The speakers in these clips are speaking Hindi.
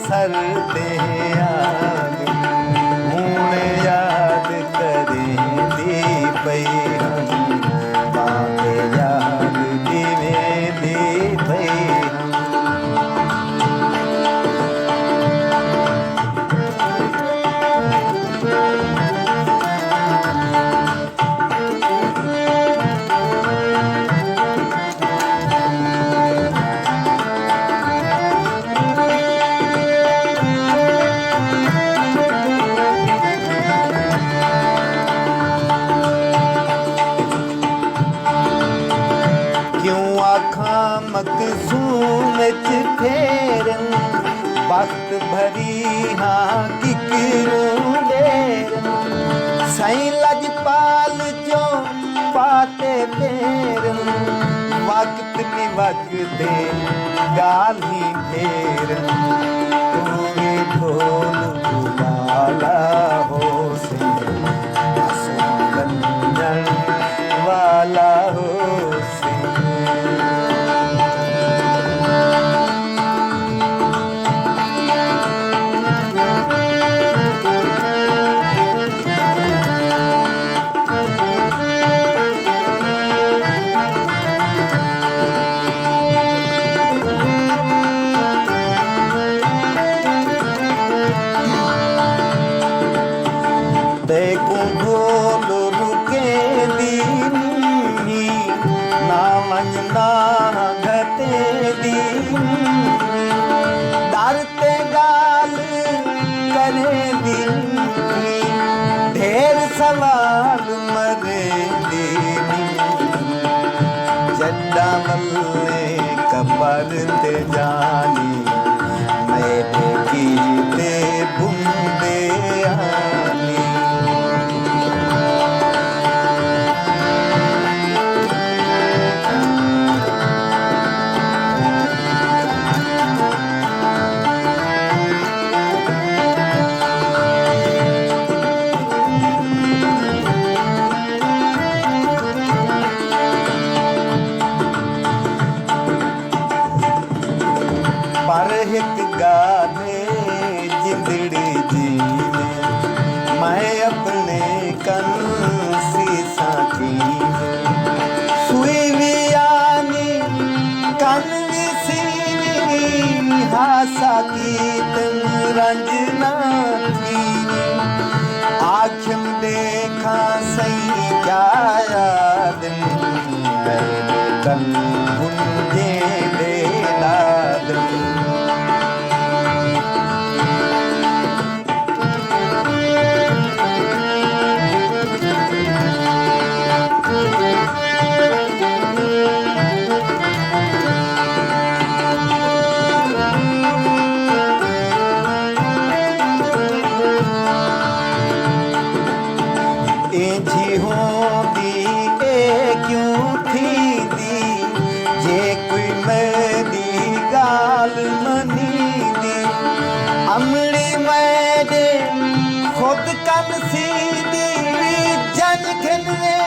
सरते आगे हूँ याद करें दी पई हम बात याद दिवे दी पई मकसूम फेरन वक्त भरी हाँ किकरूं डेरन साईं लजपाल जो पाते फेरन वक्त भी वक्त गाली फेरन तूं ढोल बुलाला हो से गंजन वाला हो से सवाल मरे जड्डा मल्ले कबर ते जानी मेरे कीते बुंदे आनी हित गाने जिंदड़ी जीने मैं अपने कन शीशा कीने सुई भी आनी कन भी सीनी हासा की तुम रंजना कीनी आँखियों देखा सही क्या याद मेरे कन मुंजे दे दाद जी होंदी ए क्यों थी दी जे कोई मेरी गाल मनी दी अमड़ी मैंने खुद कन सी दी जन खिलने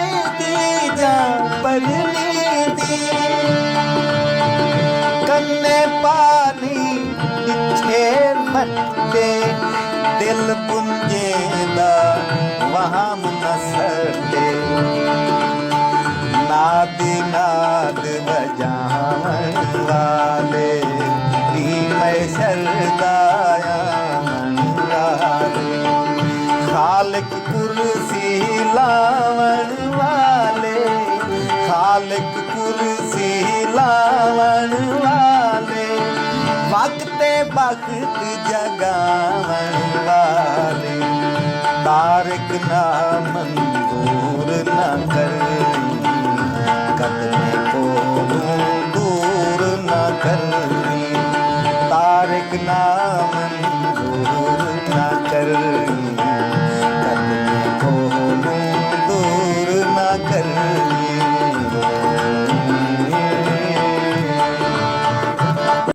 दी जा परनी दी कन्ने पानी छेड़ मट्टे दिल पुंजेदा वहाँ मुनसरते नाद नाद बजावन वाले मैं शरदाया वाले खालिक कुर्सी लावन वाले खालिक कुर्सी लावन वाले हक ते बख्त जगावन वाले, तारिक ना मंजूर न करनी, कदमे कोलों दूर न करनी, तारिक ना